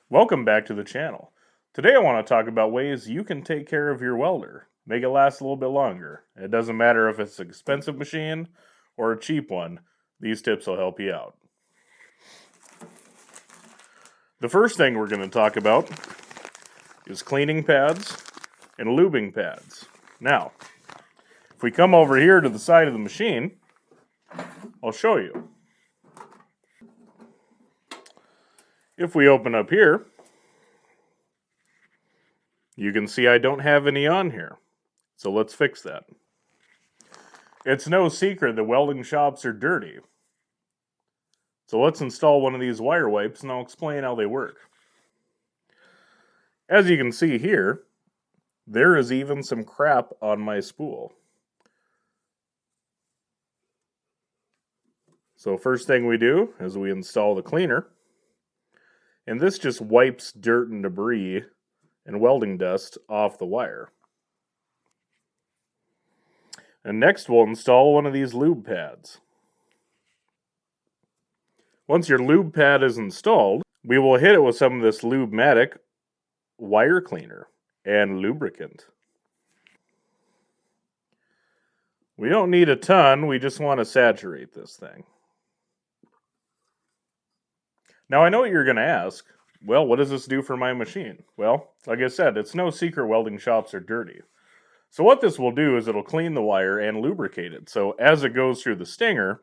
Welcome back to the channel. Today I want to talk about ways you can take care of your welder, make it last a little bit longer. It doesn't matter if it's an expensive machine or a cheap one, these tips will help you out. The first thing we're going to talk about is cleaning pads and lubing pads. Now, if we come over here to the side of the machine, I'll show you. If we open up here, you can see I don't have any on here. So let's fix that. It's no secret that welding shops are dirty. So let's install one of these wire wipes and I'll explain how they work. As you can see here, there is even some crap on my spool. So first thing we do is we install the cleaner. And this just wipes dirt and debris and welding dust off the wire. And next we'll install one of these lube pads. Once your lube pad is installed, we will hit it with some of this Lube-Matic wire cleaner and lubricant. We don't need a ton, we just want to saturate this thing. Now I know what you're going to ask. Well, what does this do for my machine? Well, like I said, it's no secret welding shops are dirty. So what this will do is it'll clean the wire and lubricate it. So as it goes through the stinger,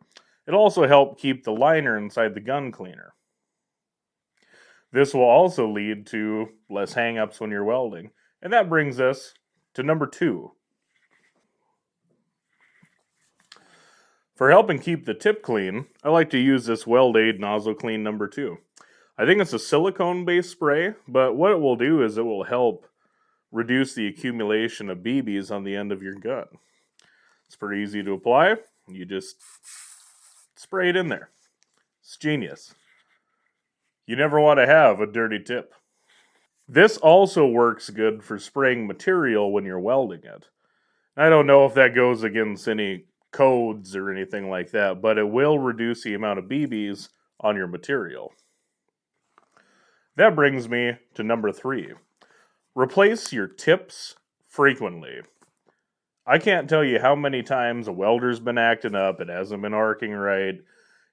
it'll also help keep the liner inside the gun cleaner. This will also lead to less hang-ups when you're welding. And that brings us to number 2. For helping keep the tip clean, I like to use this Weld Aid Nozzle Clean number 2. I think it's a silicone-based spray, but what it will do is it will help reduce the accumulation of BBs on the end of your gun. It's pretty easy to apply. You just spray it in there. It's genius. You never want to have a dirty tip. This also works good for spraying material when you're welding it. I don't know if that goes against any codes or anything like that, but it will reduce the amount of BBs on your material. That brings me to number 3. Replace your tips frequently. I can't tell you how many times a welder's been acting up, it hasn't been arcing right,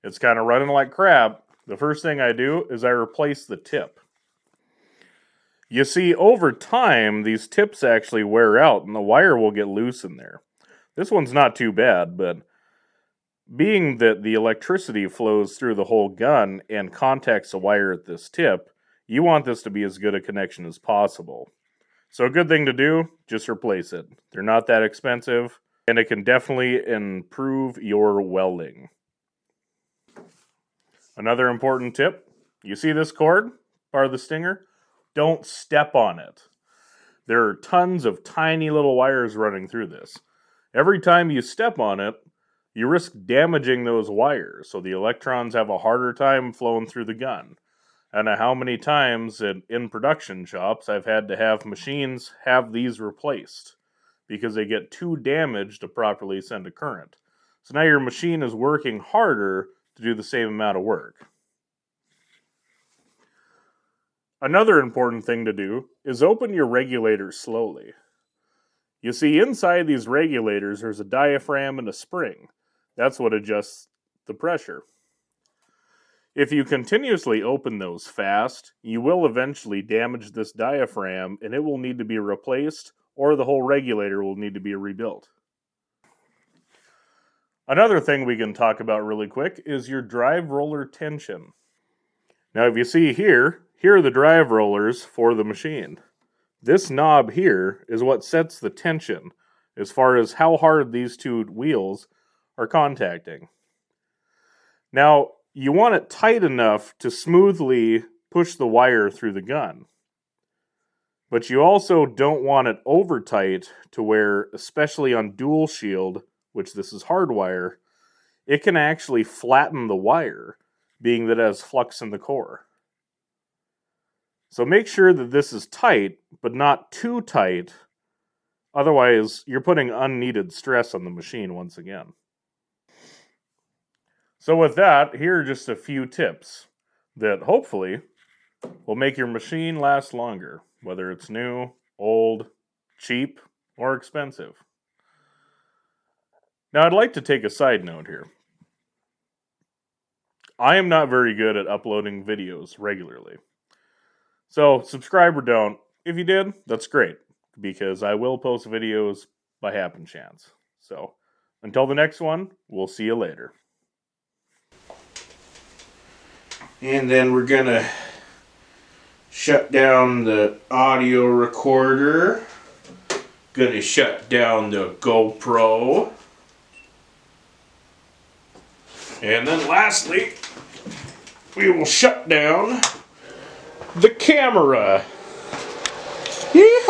it's kind of running like crap. The first thing I do is I replace the tip. You see, over time, these tips actually wear out and the wire will get loose in there. This one's not too bad, but being that the electricity flows through the whole gun and contacts the wire at this tip, you want this to be as good a connection as possible. So a good thing to do, just replace it. They're not that expensive, and it can definitely improve your welding. Another important tip, you see this cord, part of the stinger? Don't step on it. There are tons of tiny little wires running through this. Every time you step on it, you risk damaging those wires, so the electrons have a harder time flowing through the gun. I don't know how many times in production shops I've had to have machines have these replaced because they get too damaged to properly send a current. So now your machine is working harder to do the same amount of work. Another important thing to do is open your regulator slowly. You see, inside these regulators, there's a diaphragm and a spring. That's what adjusts the pressure. If you continuously open those fast, you will eventually damage this diaphragm and it will need to be replaced or the whole regulator will need to be rebuilt. Another thing we can talk about really quick is your drive roller tension. Now if you see here are the drive rollers for the machine. This knob here is what sets the tension as far as how hard these two wheels are contacting. Now, you want it tight enough to smoothly push the wire through the gun. But you also don't want it over tight to where, especially on dual shield, which this is hardwire, it can actually flatten the wire, being that it has flux in the core. So make sure that this is tight, but not too tight. Otherwise, you're putting unneeded stress on the machine once again. So with that, here are just a few tips that hopefully will make your machine last longer, whether it's new, old, cheap, or expensive. Now, I'd like to take a side note here. I am not very good at uploading videos regularly. So, subscribe or don't. If you did, that's great, because I will post videos by happen chance. So, until the next one, we'll see you later. And then we're gonna shut down the audio recorder. Gonna shut down the GoPro. And then lastly, we will shut down the camera. Yeehaw!